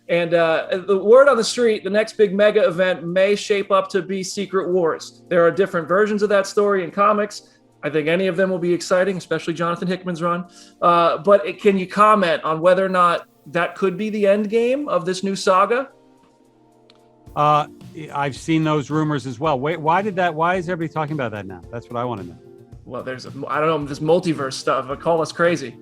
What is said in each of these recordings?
And the word on the street, the next big mega event may shape up to be Secret Wars. There are different versions of that story in comics. I think any of them will be exciting, especially Jonathan Hickman's run. Can you comment on whether or not that could be the end game of this new saga? I've seen those rumors as well. Wait, why is everybody talking about that now? That's what I want to know. Well, I don't know, this multiverse stuff, but call us crazy.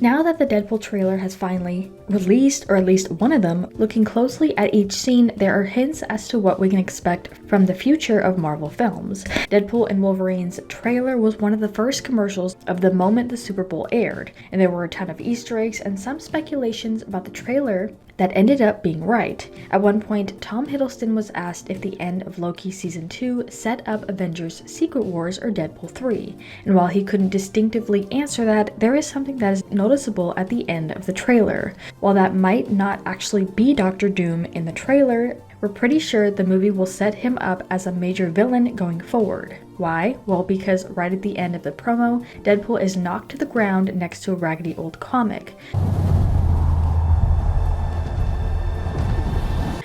Now that the Deadpool trailer has finally released, or at least one of them, looking closely at each scene, there are hints as to what we can expect from the future of Marvel films. Deadpool and Wolverine's trailer was one of the first commercials of the moment the Super Bowl aired, and there were a ton of Easter eggs and some speculations about the trailer that ended up being right. At one point, Tom Hiddleston was asked if the end of Loki Season 2 set up Avengers Secret Wars or Deadpool 3, and while he couldn't distinctively answer that, there is something that is noticeable at the end of the trailer. While that might not actually be Doctor Doom in the trailer, we're pretty sure the movie will set him up as a major villain going forward. Why? Well, because right at the end of the promo, Deadpool is knocked to the ground next to a raggedy old comic.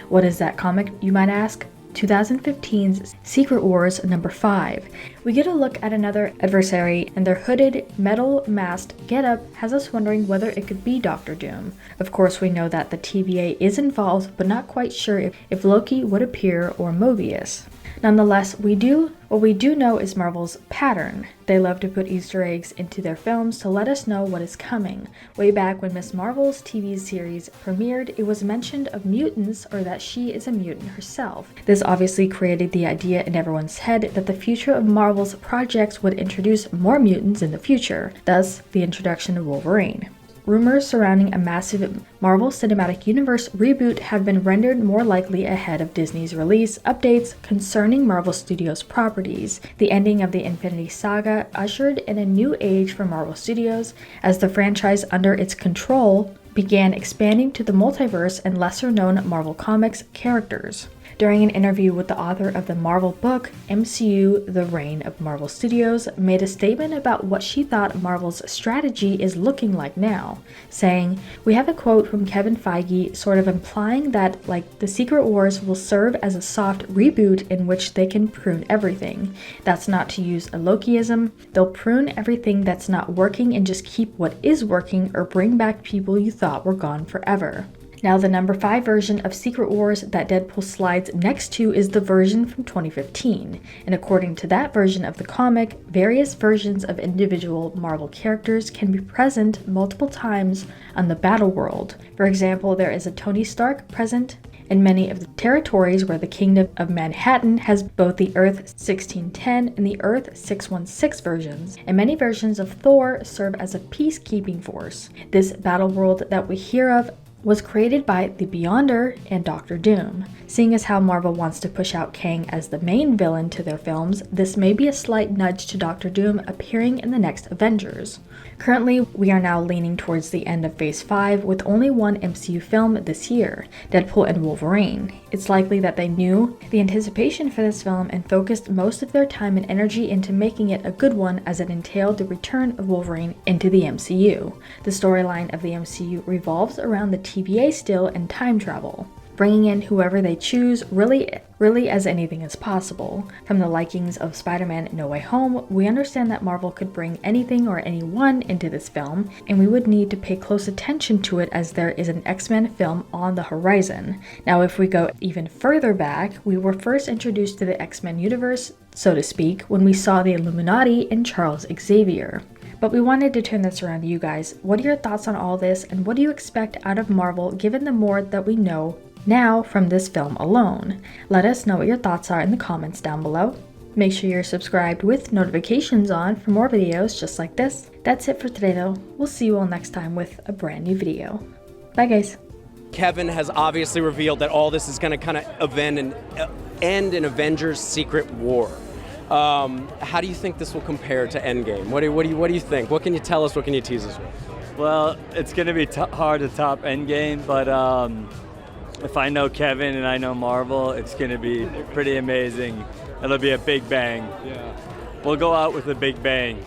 What is that comic, you might ask? 2015's Secret Wars number 5. We get a look at another adversary, and their hooded, metal-masked getup has us wondering whether it could be Doctor Doom. Of course, we know that the TVA is involved, but not quite sure if Loki would appear or Mobius. Nonetheless, what we do know is Marvel's pattern. They love to put Easter eggs into their films to let us know what is coming. Way back when Ms. Marvel's TV series premiered, it was mentioned of mutants, or that she is a mutant herself. This obviously created the idea in everyone's head that the future of Marvel's projects would introduce more mutants in the future, thus the introduction of Wolverine. Rumors surrounding a massive Marvel Cinematic Universe reboot have been rendered more likely ahead of Disney's release updates concerning Marvel Studios properties. The ending of the Infinity Saga ushered in a new age for Marvel Studios as the franchise under its control began expanding to the multiverse and lesser-known Marvel Comics characters. During an interview with the author of the Marvel book, MCU: The Reign of Marvel Studios made a statement about what she thought Marvel's strategy is looking like now, saying, "We have a quote from Kevin Feige sort of implying that, like, the Secret Wars will serve as a soft reboot in which they can prune everything. That's not to use a Lokiism. They'll prune everything that's not working and just keep what is working, or bring back people you thought were gone forever." Now, the number 5 version of Secret Wars that Deadpool slides next to is the version from 2015, and according to that version of the comic, various versions of individual Marvel characters can be present multiple times on the battle world. For example, there is a Tony Stark present in many of the territories where the Kingdom of Manhattan has both the Earth 1610 and the Earth 616 versions, and many versions of Thor serve as a peacekeeping force. This battle world that we hear of was created by the Beyonder and Doctor Doom. Seeing as how Marvel wants to push out Kang as the main villain to their films, this may be a slight nudge to Doctor Doom appearing in the next Avengers. Currently, we are now leaning towards the end of Phase 5 with only one MCU film this year, Deadpool and Wolverine. It's likely that they knew the anticipation for this film and focused most of their time and energy into making it a good one, as it entailed the return of Wolverine into the MCU. The storyline of the MCU revolves around the TVA still and time travel, bringing in whoever they choose, really as anything is possible. From the likings of Spider-Man No Way Home, we understand that Marvel could bring anything or anyone into this film, and we would need to pay close attention to it as there is an X-Men film on the horizon. Now, if we go even further back, we were first introduced to the X-Men universe, so to speak, when we saw the Illuminati and Charles Xavier. But we wanted to turn this around to you guys. What are your thoughts on all this, and what do you expect out of Marvel given the more that we know now from this film alone? Let us know what your thoughts are in the comments down below. Make sure you're subscribed with notifications on for more videos just like this. That's it for today though. We'll see you all next time with a brand new video. Bye guys. Kevin has obviously revealed that all this is going to kind of end in Avengers Secret War. How do you think this will compare to Endgame? What do you think? What can you tell us? What can you tease us with? Well, it's going to be hard to top Endgame, but if I know Kevin and I know Marvel, it's going to be pretty amazing. It'll be a big bang. Yeah. We'll go out with a big bang.